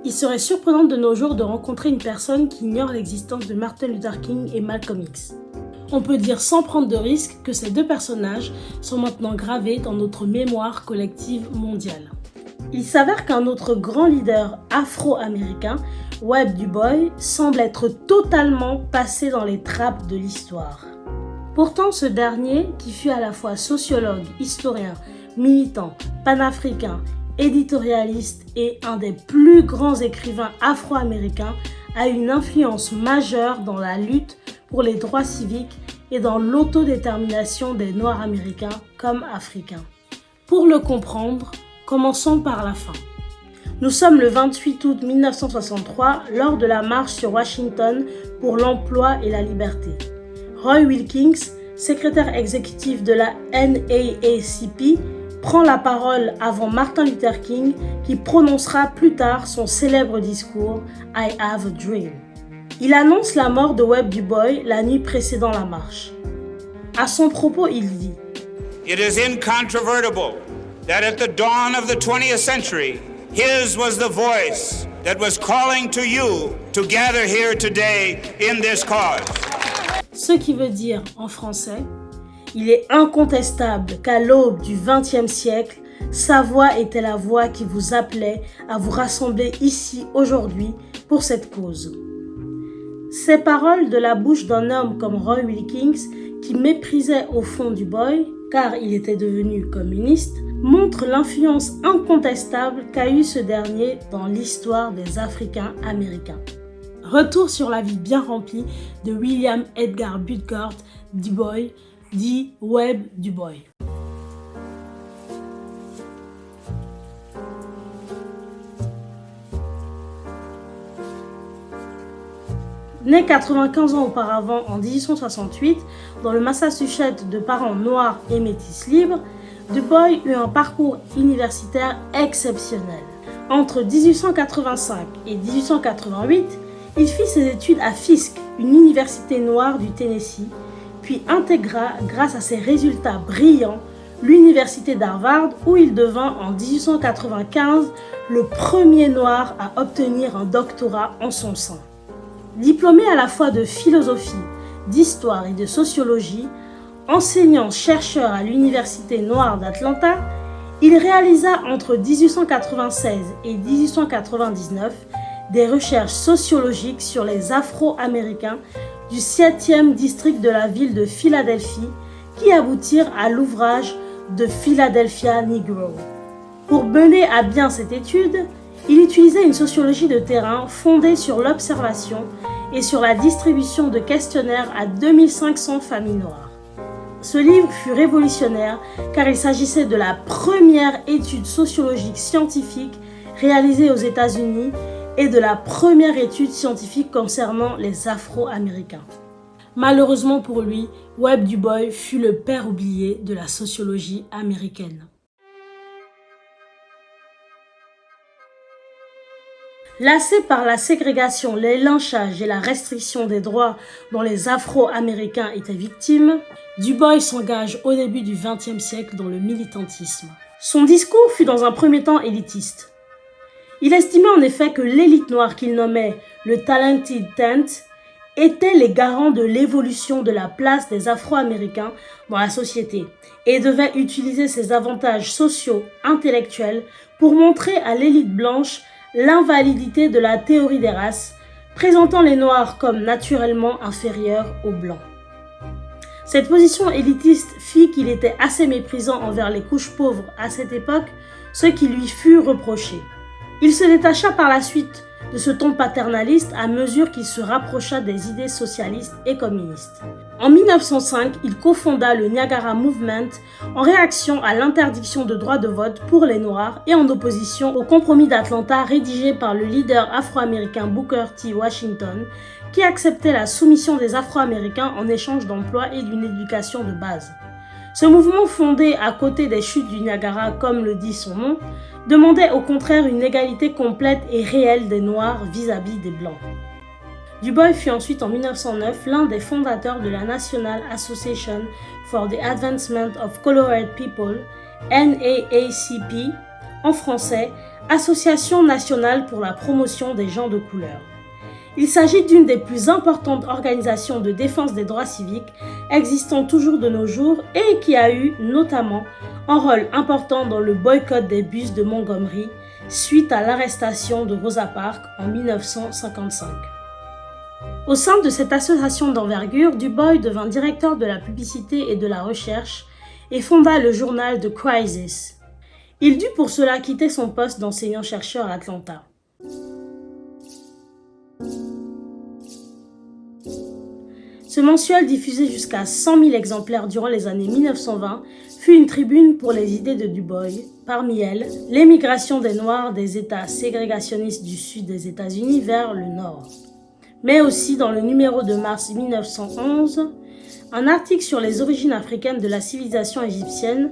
Il serait surprenant de nos jours de rencontrer une personne qui ignore l'existence de Martin Luther King et Malcolm X. On peut dire sans prendre de risque que ces deux personnages sont maintenant gravés dans notre mémoire collective mondiale. Il s'avère qu'un autre grand leader afro-américain, Webb Du Bois, semble être totalement passé dans les trappes de l'histoire. Pourtant, ce dernier, qui fut à la fois sociologue, historien, militant, panafricain, éditorialiste et un des plus grands écrivains afro-américains, a une influence majeure dans la lutte pour les droits civiques et dans l'autodétermination des Noirs américains comme africains. Pour le comprendre, commençons par la fin. Nous sommes le 28 août 1963 lors de la marche sur Washington pour l'emploi et la liberté. Roy Wilkins, secrétaire exécutif de la NAACP, prend la parole avant Martin Luther King qui prononcera plus tard son célèbre discours « I have a dream ». Il annonce la mort de Webb Du Bois la nuit précédant la marche. À son propos, il dit « It is incontrovertible that at the dawn of the 20th century, his was the voice that was calling to you to gather here today in this cause. » Ce qui veut dire, en français, il est incontestable qu'à l'aube du XXe siècle, sa voix était la voix qui vous appelait à vous rassembler ici aujourd'hui pour cette cause. Ces paroles de la bouche d'un homme comme Roy Wilkins, qui méprisait au fond Du Bois, car il était devenu communiste, montrent l'influence incontestable qu'a eue ce dernier dans l'histoire des Africains américains. Retour sur la vie bien remplie de William Edgar Butgard Du Bois, dit Webb Du Bois. Né 95 ans auparavant en 1868 dans le Massachusetts de parents noirs et métis libres, Du Bois eut un parcours universitaire exceptionnel. Entre 1885 et 1888, il fit ses études à Fisk, une université noire du Tennessee, puis intégra, grâce à ses résultats brillants, l'université d'Harvard où il devint en 1895 le premier noir à obtenir un doctorat en son sein. Diplômé à la fois de philosophie, d'histoire et de sociologie, enseignant-chercheur à l'Université noire d'Atlanta, il réalisa entre 1896 et 1899 des recherches sociologiques sur les Afro-Américains du 7e district de la ville de Philadelphie qui aboutirent à l'ouvrage The Philadelphia Negro. Pour mener à bien cette étude, il utilisait une sociologie de terrain fondée sur l'observation et sur la distribution de questionnaires à 2500 familles noires. Ce livre fut révolutionnaire car il s'agissait de la première étude sociologique scientifique réalisée aux États-Unis et de la première étude scientifique concernant les Afro-Américains. Malheureusement pour lui, Webb Du Bois fut le père oublié de la sociologie américaine. Lassé par la ségrégation, les lynchages et la restriction des droits dont les Afro-Américains étaient victimes, Du Bois s'engage au début du XXe siècle dans le militantisme. Son discours fut dans un premier temps élitiste. Il estimait en effet que l'élite noire qu'il nommait le Talented Tenth étaient les garants de l'évolution de la place des Afro-Américains dans la société et devait utiliser ses avantages sociaux, intellectuels pour montrer à l'élite blanche l'invalidité de la théorie des races, présentant les Noirs comme naturellement inférieurs aux Blancs. Cette position élitiste fit qu'il était assez méprisant envers les couches pauvres à cette époque, ce qui lui fut reproché. Il se détacha par la suite de ce ton paternaliste à mesure qu'il se rapprocha des idées socialistes et communistes. En 1905, il cofonda le Niagara Movement en réaction à l'interdiction de droit de vote pour les Noirs et en opposition au compromis d'Atlanta rédigé par le leader afro-américain Booker T. Washington qui acceptait la soumission des Afro-Américains en échange d'emplois et d'une éducation de base. Ce mouvement fondé à côté des chutes du Niagara, comme le dit son nom, demandait au contraire une égalité complète et réelle des Noirs vis-à-vis des Blancs. Du Bois fut ensuite en 1909 l'un des fondateurs de la National Association for the Advancement of Colored People, NAACP, en français Association nationale pour la promotion des gens de couleur. Il s'agit d'une des plus importantes organisations de défense des droits civiques existant toujours de nos jours et qui a eu notamment un rôle important dans le boycott des bus de Montgomery suite à l'arrestation de Rosa Parks en 1955. Au sein de cette association d'envergure, Du Bois devint directeur de la publicité et de la recherche et fonda le journal The Crisis. Il dut pour cela quitter son poste d'enseignant-chercheur à Atlanta. Ce mensuel, diffusé jusqu'à 100 000 exemplaires durant les années 1920, fut une tribune pour les idées de Du Bois, parmi elles l'émigration des Noirs des États ségrégationnistes du sud des États-Unis vers le nord. Mais aussi dans le numéro de mars 1911, un article sur les origines africaines de la civilisation égyptienne,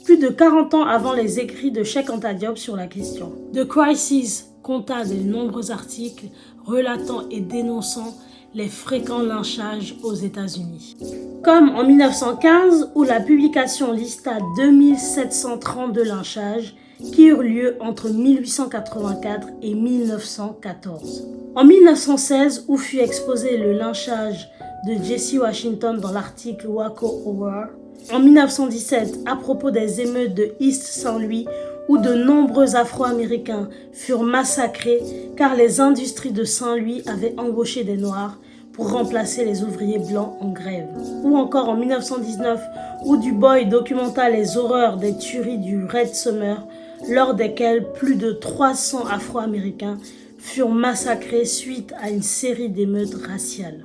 plus de 40 ans avant les écrits de Cheikh Anta Diop sur la question. The Crisis compta de nombreux articles relatant et dénonçant les fréquents lynchages aux États-Unis. Comme en 1915, où la publication lista 2732 lynchages qui eurent lieu entre 1884 et 1914. En 1916, où fut exposé le lynchage de Jesse Washington dans l'article Waco Hour. En 1917, à propos des émeutes de East Saint-Louis, où de nombreux Afro-Américains furent massacrés car les industries de Saint-Louis avaient embauché des Noirs pour remplacer les ouvriers blancs en grève. Ou encore en 1919, où Du Bois documenta les horreurs des tueries du Red Summer, lors desquelles plus de 300 Afro-Américains furent massacrés suite à une série d'émeutes raciales.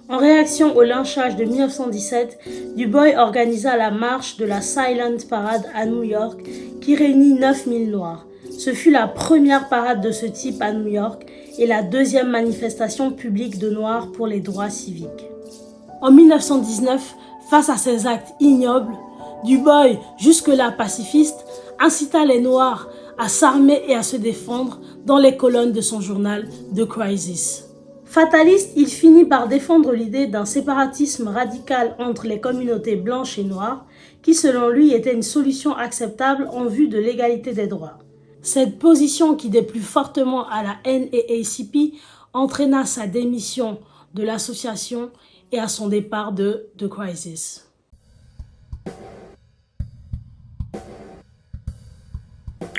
En réaction au lynchage de 1917, Du Bois organisa la marche de la Silent Parade à New York qui réunit 9000 Noirs. Ce fut la première parade de ce type à New York et la deuxième manifestation publique de Noirs pour les droits civiques. En 1919, face à ces actes ignobles, Du Bois, jusque-là pacifiste, incita les Noirs à s'armer et à se défendre dans les colonnes de son journal The Crisis. Fataliste, il finit par défendre l'idée d'un séparatisme radical entre les communautés blanches et noires, qui selon lui était une solution acceptable en vue de l'égalité des droits. Cette position qui déplut fortement à la NAACP entraîna sa démission de l'association et à son départ de The Crisis.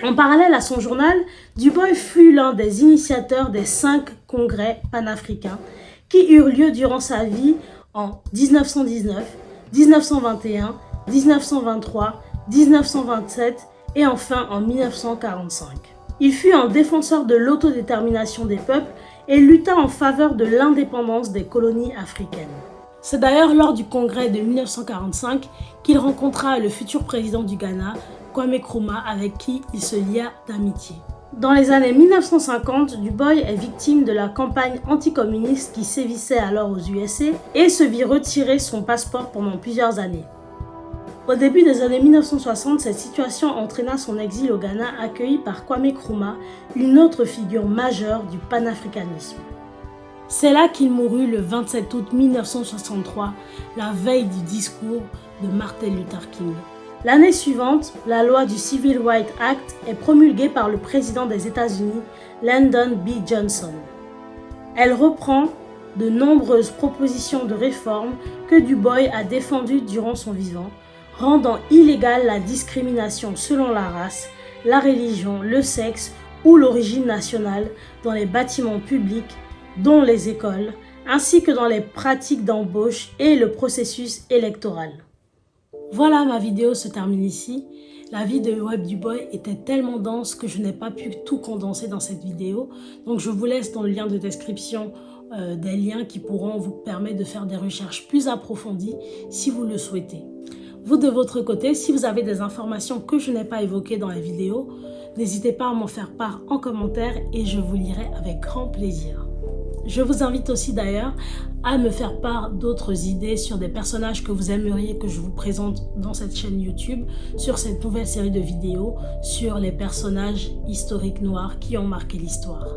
En parallèle à son journal, Du Bois fut l'un des initiateurs des 5 congrès panafricains qui eurent lieu durant sa vie en 1919, 1921, 1923, 1927 et enfin en 1945. Il fut un défenseur de l'autodétermination des peuples et lutta en faveur de l'indépendance des colonies africaines. C'est d'ailleurs lors du congrès de 1945 qu'il rencontra le futur président du Ghana, Kwame Nkrumah, avec qui il se lia d'amitié. Dans les années 1950, Du Bois est victime de la campagne anticommuniste qui sévissait alors aux USA et se vit retirer son passeport pendant plusieurs années. Au début des années 1960, cette situation entraîna son exil au Ghana, accueilli par Kwame Nkrumah, une autre figure majeure du panafricanisme. C'est là qu'il mourut le 27 août 1963, la veille du discours de Martin Luther King. L'année suivante, la loi du Civil Rights Act est promulguée par le président des États-Unis, Lyndon B. Johnson. Elle reprend de nombreuses propositions de réforme que Du Bois a défendues durant son vivant, rendant illégale la discrimination selon la race, la religion, le sexe ou l'origine nationale dans les bâtiments publics, dont les écoles, ainsi que dans les pratiques d'embauche et le processus électoral. Voilà, ma vidéo se termine ici. La vie de Webb Du Bois était tellement dense que je n'ai pas pu tout condenser dans cette vidéo. Donc je vous laisse dans le lien de description des liens qui pourront vous permettre de faire des recherches plus approfondies si vous le souhaitez. Vous de votre côté, si vous avez des informations que je n'ai pas évoquées dans la vidéo, n'hésitez pas à m'en faire part en commentaire et je vous lirai avec grand plaisir. Je vous invite aussi d'ailleurs à me faire part d'autres idées sur des personnages que vous aimeriez que je vous présente dans cette chaîne YouTube, sur cette nouvelle série de vidéos sur les personnages historiques noirs qui ont marqué l'histoire.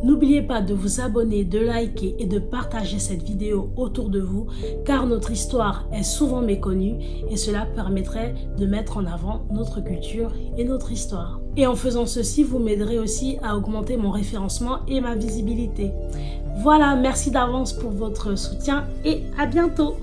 N'oubliez pas de vous abonner, de liker et de partager cette vidéo autour de vous car notre histoire est souvent méconnue et cela permettrait de mettre en avant notre culture et notre histoire. Et en faisant ceci, vous m'aiderez aussi à augmenter mon référencement et ma visibilité. Voilà, merci d'avance pour votre soutien et à bientôt!